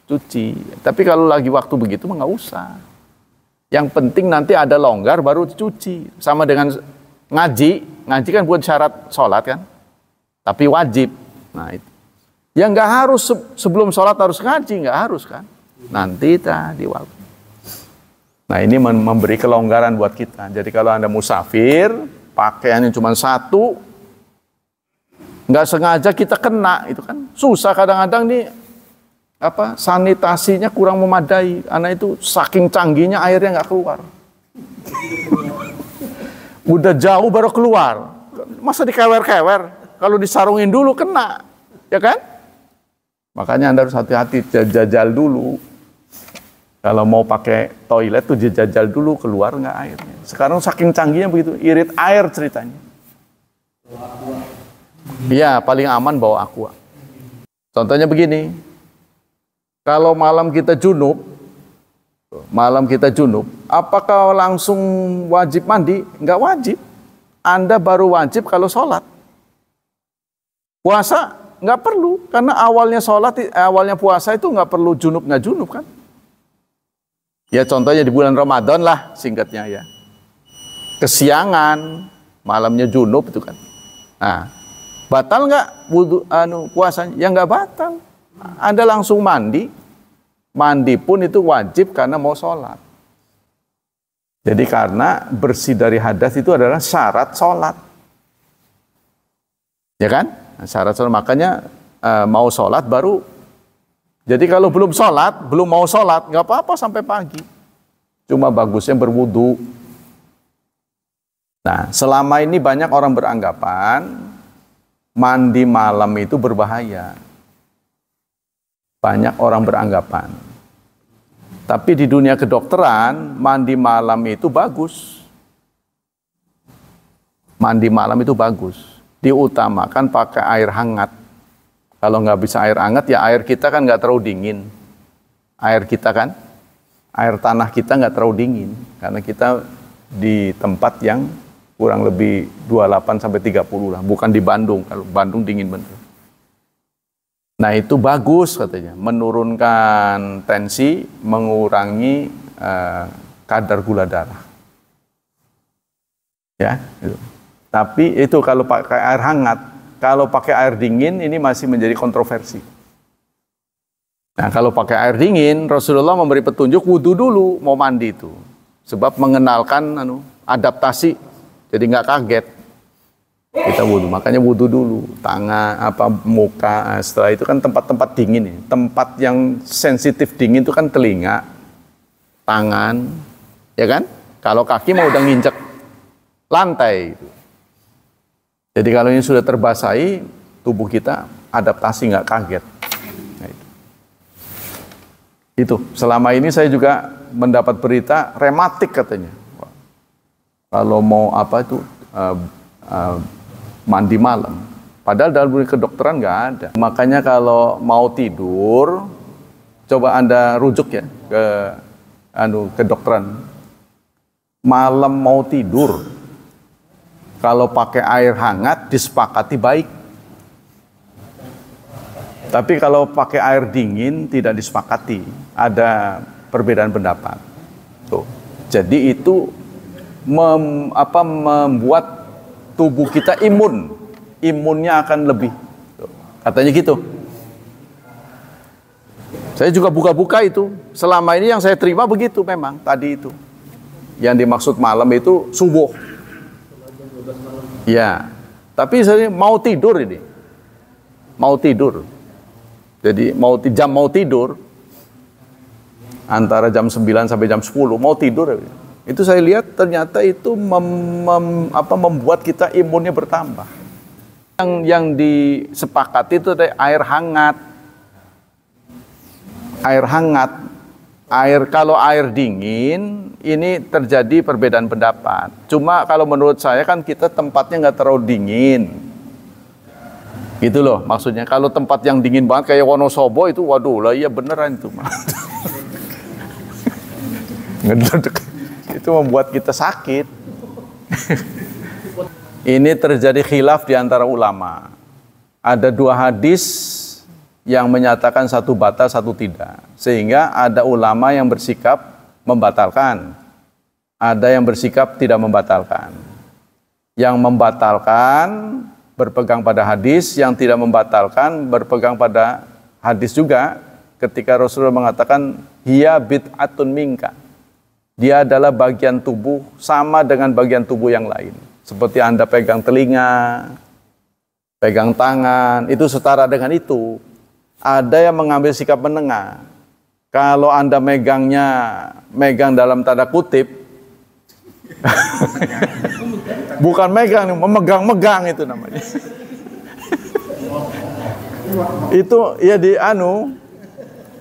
cuci. Tapi kalau lagi waktu begitu nggak usah. Yang penting nanti ada longgar baru dicuci. Sama dengan ngaji. Ngaji kan bukan syarat sholat kan. Tapi wajib. Nah itu. Ya nggak harus sebelum sholat harus ngaji. Nggak harus kan. Nanti di waktu. Nah ini memberi kelonggaran buat kita. Jadi kalau Anda musafir, pakaiannya cuma satu, nggak sengaja kita kena, itu kan susah kadang-kadang nih sanitasinya kurang memadai, karena itu saking canggihnya airnya nggak keluar. Udah jauh baru keluar, masa dikewer-kewer? Kalau disarungin dulu kena, ya kan? Makanya Anda harus hati-hati, jajal dulu. Kalau mau pakai toilet tuh jajal dulu keluar nggak airnya. Sekarang saking canggihnya begitu, irit air ceritanya. Iya, paling aman bawa aqua. Contohnya begini, kalau malam kita junub, apakah langsung wajib mandi? Enggak wajib. Anda baru wajib kalau sholat. Puasa nggak perlu, karena awalnya puasa itu nggak perlu junub kan? Ya contohnya di bulan Ramadan lah, singkatnya ya. Kesiangan, malamnya junub itu kan. Nah, batal nggak puasanya? Ya nggak batal. Anda langsung mandi. Mandi pun itu wajib karena mau sholat. Jadi karena bersih dari hadas itu adalah syarat sholat. Ya kan? Nah, syarat sholat. Makanya mau sholat baru. Jadi kalau belum mau sholat, nggak apa-apa sampai pagi. Cuma bagusnya berwudu. Nah, selama ini banyak orang beranggapan mandi malam itu berbahaya. Banyak orang beranggapan. Tapi di dunia kedokteran, mandi malam itu bagus. Mandi malam itu bagus. Diutamakan pakai air hangat. Kalau nggak bisa air hangat, ya air kita kan nggak terlalu dingin. Air tanah kita nggak terlalu dingin. Karena kita di tempat yang kurang lebih 28 sampai 30 lah, bukan di Bandung. Kalau Bandung dingin bener. Nah itu bagus katanya, menurunkan tensi, mengurangi kadar gula darah. Ya, gitu. Tapi itu kalau pakai air hangat, kalau pakai air dingin ini masih menjadi kontroversi. Nah kalau pakai air dingin, Rasulullah memberi petunjuk wudhu dulu mau mandi itu, sebab mengenalkan adaptasi. Jadi nggak kaget kita wudhu, makanya wudhu dulu, tangan, muka. Setelah itu kan tempat-tempat dingin nih, tempat yang sensitif dingin itu kan telinga, tangan, ya kan? Kalau kaki mau udah nginjek lantai. Gitu. Jadi kalau ini sudah terbasahi, tubuh kita adaptasi nggak kaget. Nah, itu. Selama ini saya juga mendapat berita rematik katanya. Kalau mau mandi malam, Padahal dalam dunia kedokteran nggak ada. Makanya kalau mau tidur, coba Anda rujuk ya ke kedokteran. Malam mau tidur, kalau pakai air hangat disepakati baik. Tapi kalau pakai air dingin tidak disepakati. Ada perbedaan pendapat. Tuh. Jadi itu membuat tubuh kita imunnya akan lebih. Tuh. Katanya gitu. Saya juga buka-buka itu. Selama ini yang saya terima begitu memang tadi itu. Yang dimaksud malam itu subuh. Ya, tapi saya mau tidur ini. Mau tidur. Jadi jam mau tidur antara jam 9 sampai jam 10 mau tidur. Itu saya lihat ternyata itu membuat kita imunnya bertambah. Yang disepakati itu air hangat. Air hangat. Kalau air dingin ini terjadi perbedaan pendapat. Cuma kalau menurut saya kan kita tempatnya nggak terlalu dingin. Gitu loh maksudnya. Kalau tempat yang dingin banget kayak Wonosobo itu, waduh lah iya beneran itu. Itu membuat kita sakit. Ini terjadi khilaf di antara ulama. Ada 2 hadis yang menyatakan satu batal, satu tidak. Sehingga ada ulama yang bersikap membatalkan. Ada yang bersikap tidak membatalkan. Yang membatalkan berpegang pada hadis, yang tidak membatalkan berpegang pada hadis juga ketika Rasulullah mengatakan hiya bid'atun minka. Dia adalah bagian tubuh sama dengan bagian tubuh yang lain. Seperti Anda pegang telinga, pegang tangan, itu setara dengan itu. Ada yang mengambil sikap menengah. Kalau Anda megang dalam tanda kutip, bukan megang, memegang-megang itu namanya. Itu ya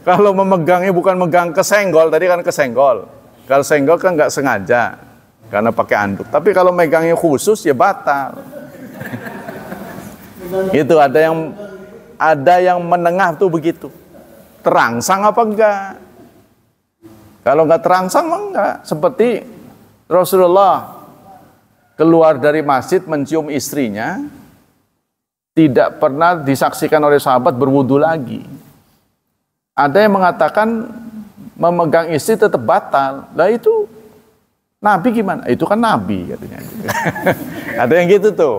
kalau memegangnya bukan megang kesenggol, tadi kan kesenggol. Kalau senggol kan nggak sengaja, karena pakai anduk. Tapi kalau megangnya khusus ya batal. Itu ada yang menengah tuh begitu. Terangsang apa enggak? Kalau enggak terangsang mah enggak. Seperti Rasulullah keluar dari masjid mencium istrinya, tidak pernah disaksikan oleh sahabat berwudu lagi. Ada yang mengatakan memegang istri tetap batal. Lah itu Nabi gimana? Itu kan Nabi katanya. Ada yang gitu tuh.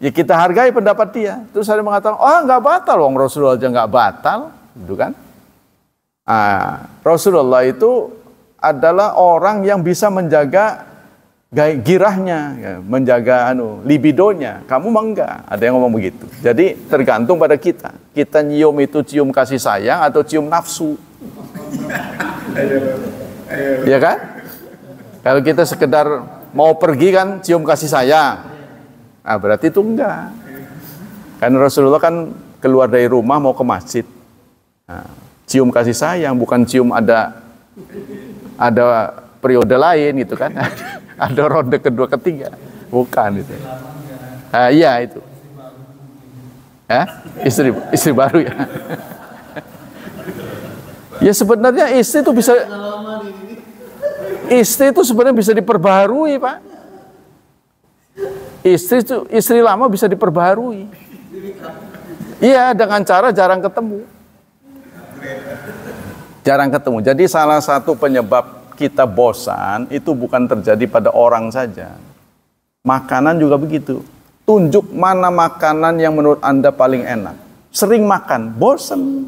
Ya kita hargai pendapat dia. Terus ada yang mengatakan, oh nggak batal, wong Rasulullah aja nggak batal, gitu kan? Rasulullah itu adalah orang yang bisa menjaga girahnya, ya, menjaga libidonya. Kamu mah enggak. Ada yang ngomong begitu. Jadi tergantung pada kita. Kita nyium itu cium kasih sayang atau cium nafsu. Ya kan? Kalau kita sekedar mau pergi kan cium kasih sayang. Berarti itu enggak. Karena Rasulullah kan keluar dari rumah mau ke masjid. Cium kasih sayang, bukan cium ada periode lain gitu kan. Ada ronde kedua ketiga. Bukan itu. Iya itu. Istri baru ya. Ya sebenarnya istri itu sebenarnya bisa diperbaharui, Pak. Istri lama bisa diperbaharui. Iya, dengan cara jarang ketemu. Jarang ketemu. Jadi salah satu penyebab kita bosan itu bukan terjadi pada orang saja. Makanan juga begitu. Tunjuk mana makanan yang menurut Anda paling enak. Sering makan, bosan.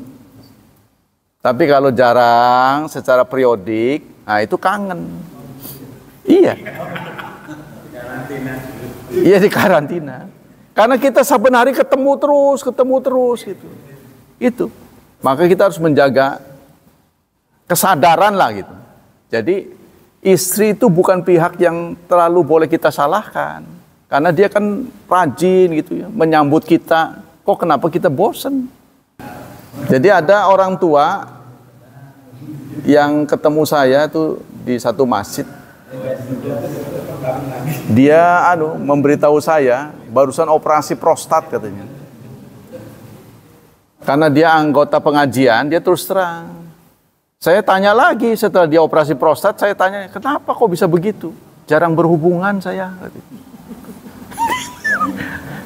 Tapi kalau jarang, secara periodik, itu kangen. Iya. Iya di karantina. Karena kita saben hari ketemu terus gitu. Itu. Maka kita harus menjaga kesadaran lah gitu. Jadi istri itu bukan pihak yang terlalu boleh kita salahkan. Karena dia kan rajin gitu ya, menyambut kita. Kok kenapa kita bosan? Jadi ada orang tua yang ketemu saya tuh di satu masjid. Dia memberitahu saya barusan operasi prostat katanya. Karena dia anggota pengajian, dia terus terang. Saya tanya lagi setelah dia operasi prostat, saya tanya, kenapa kok bisa begitu? Jarang berhubungan saya.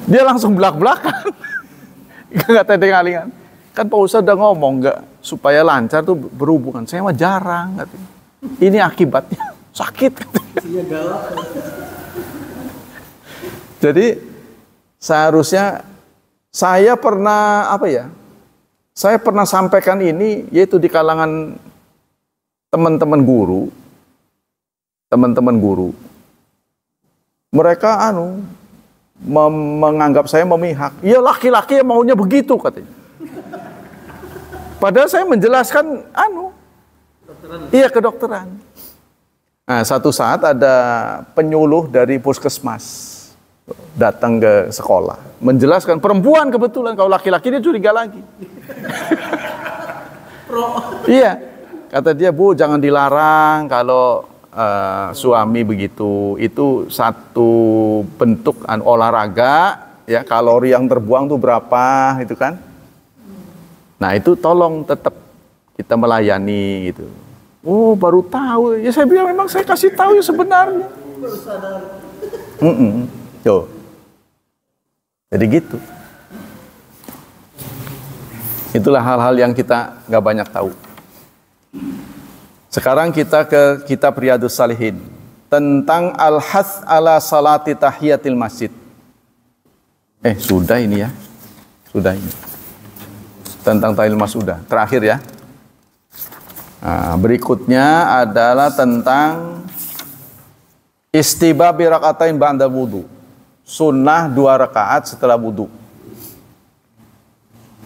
Dia langsung belak-belakan. Nggak tedeng-alingan. Kan Pak Ustadz udah ngomong, nggak supaya lancar tuh berhubungan. Saya mah jarang. Katanya. Ini akibatnya sakit. Jadi seharusnya saya pernah saya pernah sampaikan ini yaitu di kalangan teman-teman guru. Mereka menganggap saya memihak. Ya laki-laki yang maunya begitu katanya. Padahal saya menjelaskan kedokteran. Nah, satu saat ada penyuluh dari puskesmas datang ke sekolah, menjelaskan perempuan kebetulan, kalau laki-laki dia curiga lagi. Iya, kata dia, Bu, jangan dilarang kalau suami begitu, itu satu bentuk olahraga, ya kalori yang terbuang tuh berapa, itu kan. Nah itu tolong tetap kita melayani gitu. Oh baru tahu, ya saya bilang memang saya kasih tahu ya sebenarnya. Baru sadar. Tuh. Jadi gitu. Itulah hal-hal yang kita nggak banyak tahu. Sekarang kita ke kitab Riyadhus Shalihin tentang al-hath ala salati tahiyatil masjid. Sudah ini ya. Sudah ini. Tentang tahiyyatul masjid sudah. Terakhir ya. Nah, berikutnya adalah tentang istibab rakaatain ba'da wudu. Sunnah 2 rakaat setelah wudu.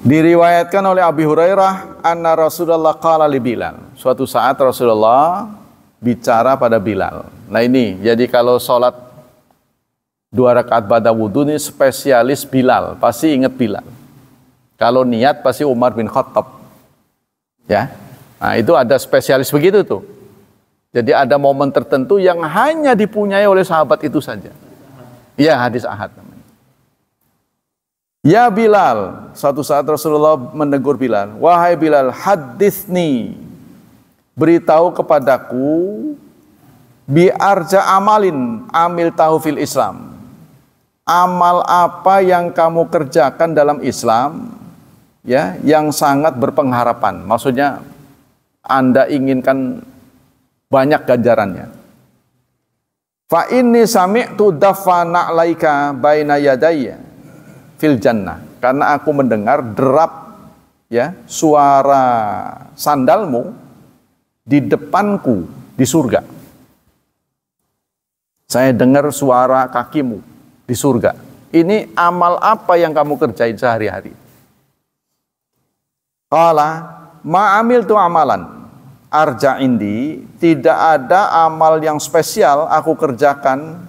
Diriwayatkan oleh Abi Hurairah anna Rasulullah qala li Bilal. Suatu saat Rasulullah bicara pada Bilal. Nah ini, jadi kalau sholat 2 rakaat ba'da wudu ini spesialis Bilal, pasti ingat Bilal. Kalau niat pasti Umar bin Khattab. Ya. Nah, itu ada spesialis begitu tuh. Jadi ada momen tertentu yang hanya dipunyai oleh sahabat itu saja. Ya, hadis ahad namanya. Ya Bilal, suatu saat Rasulullah menegur Bilal, wahai Bilal, haditsni, beritahu kepadaku bi arja amalin amil tahu fil Islam. Amal apa yang kamu kerjakan dalam Islam, ya, yang sangat berpengharapan. Maksudnya Anda inginkan banyak ganjarannya. Fa inni sami'tu dafana laika baina yadayya fil jannah. Karena aku mendengar derap ya suara sandalmu di depanku di surga. Saya dengar suara kakimu di surga. Ini amal apa yang kamu kerjain sehari-hari? Qala ma'amil tu amalan arja indi, tidak ada amal yang spesial aku kerjakan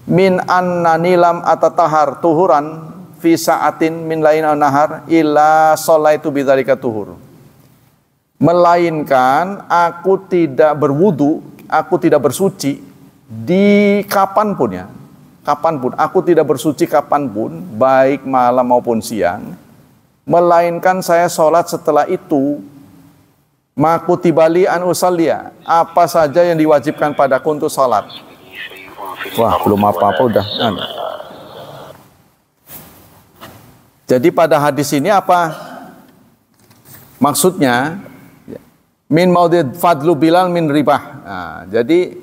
min annani lam atatahar tuhuran fi sa'atin min lain nahar illa sholaitu bidzalika tuhur, melainkan aku tidak berwudu, aku tidak bersuci di kapanpun ya, kapanpun aku tidak bersuci kapanpun, baik malam maupun siang, melainkan saya sholat setelah itu. Maku tibali an usalliya, apa saja yang diwajibkan padaku untuk salat. Wah, belum apa-apa udah. Jadi pada hadis ini apa maksudnya? Min maudid fadlu Bilal min ribah. Nah, jadi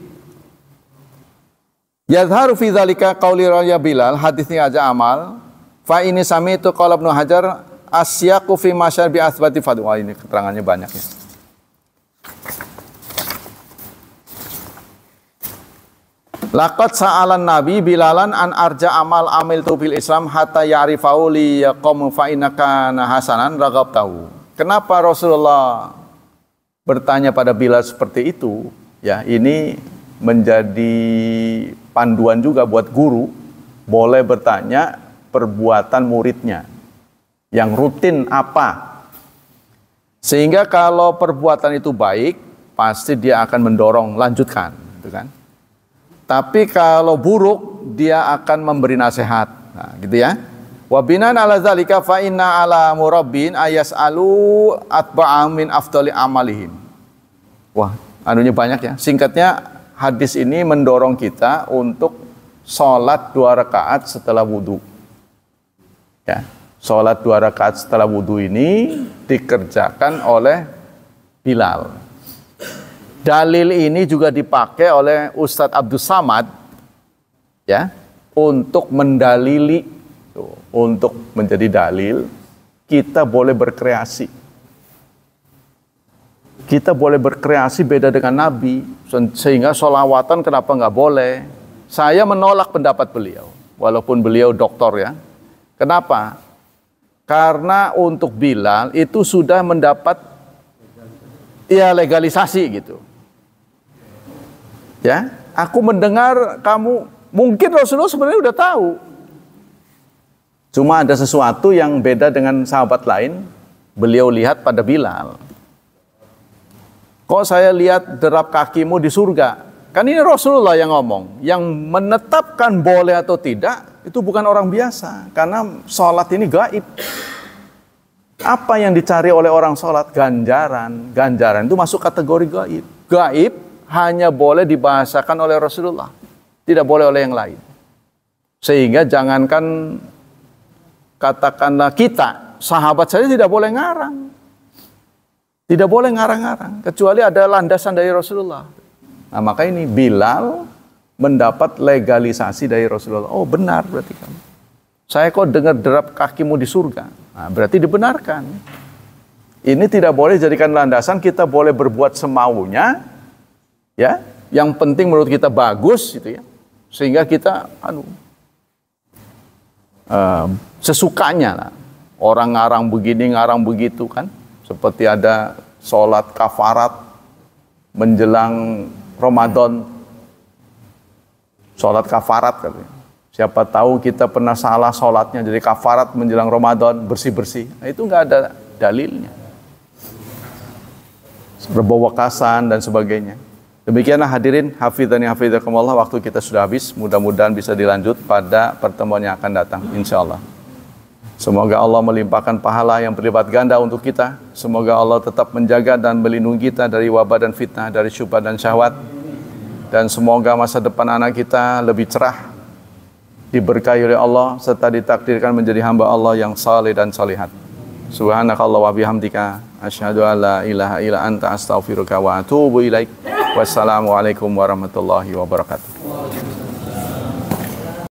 yadharu fi dzalika qauli raya Bilal, hadisnya aja amal. Fa ini sami'tu qala Ibnu Hajar asyaqu fi masyar bi athbati fadlu. Wah, ini keterangannya banyak ya. Laqad sa'alan Nabi Bilalan an arja amal amil tu fil Islam hatta ya'rifahu li yaqum fa innaka hasanan raghabtahu. Kenapa Rasulullah bertanya pada Bilal seperti itu? Ya, ini menjadi panduan juga buat guru, boleh bertanya perbuatan muridnya yang rutin apa. Sehingga kalau perbuatan itu baik, pasti dia akan mendorong lanjutkan, gitu kan? Tapi kalau buruk, dia akan memberi nasihat. Nah, gitu ya. Wa binan ala zalika fa inna ala murabbin ayas'alu atba'a min afdali amalihim. Wah, anunya banyak ya. Singkatnya, hadis ini mendorong kita untuk sholat 2 rakaat setelah wudu. Ya, sholat 2 rakaat setelah wudu ini dikerjakan oleh Bilal. Dalil ini juga dipakai oleh Ustadz Abdus Samad, ya, untuk mendalili, untuk menjadi dalil kita boleh berkreasi. Kita boleh berkreasi beda dengan Nabi, sehingga sholawatan kenapa nggak boleh? Saya menolak pendapat beliau, walaupun beliau doktor ya. Kenapa? Karena untuk Bilal itu sudah mendapat ya legalisasi gitu. Ya, aku mendengar kamu, mungkin Rasulullah sebenarnya udah tahu. Cuma ada sesuatu yang beda dengan sahabat lain, beliau lihat pada Bilal. Kok saya lihat derap kakimu di surga? Kan ini Rasulullah yang ngomong. Yang menetapkan boleh atau tidak, itu bukan orang biasa. Karena sholat ini gaib. Apa yang dicari oleh orang sholat? Ganjaran. Ganjaran itu masuk kategori gaib. Gaib hanya boleh dibahasakan oleh Rasulullah. Tidak boleh oleh yang lain. Sehingga jangankan katakanlah kita, sahabat saya tidak boleh ngarang. Tidak boleh ngarang-ngarang. Kecuali ada landasan dari Rasulullah. Nah, maka ini Bilal mendapat legalisasi dari Rasulullah. Oh benar berarti kamu. Saya kok dengar derap kakimu di surga. Nah, berarti dibenarkan. Ini tidak boleh jadikan landasan, kita boleh berbuat semaunya. Ya, yang penting menurut kita bagus gitu ya. Sehingga kita sesukanya lah. Orang ngarang begini, ngarang begitu kan. Seperti ada sholat kafarat menjelang Ramadan. Sholat kafarat katanya. Siapa tahu kita pernah salah sholatnya, jadi kafarat menjelang Ramadan, bersih-bersih. Nah, itu nggak ada dalilnya. Rebawakasan dan sebagainya. Demikianlah hadirin, hafidhani hafidhakumullah, waktu kita sudah habis. Mudah-mudahan bisa dilanjut pada pertemuan yang akan datang, insyaallah. Semoga Allah melimpahkan pahala yang berlipat ganda untuk kita. Semoga Allah tetap menjaga dan melindungi kita dari wabah dan fitnah, dari syubhat dan syahwat. Dan semoga masa depan anak kita lebih cerah, diberkahi oleh Allah, serta ditakdirkan menjadi hamba Allah yang saleh dan salihat. Subhanakallah wa bihamdika, asyhadu an la ilaha illa anta, astaghfiruka wa atubu ilaik. Wassalamualaikum warahmatullahi wabarakatuh.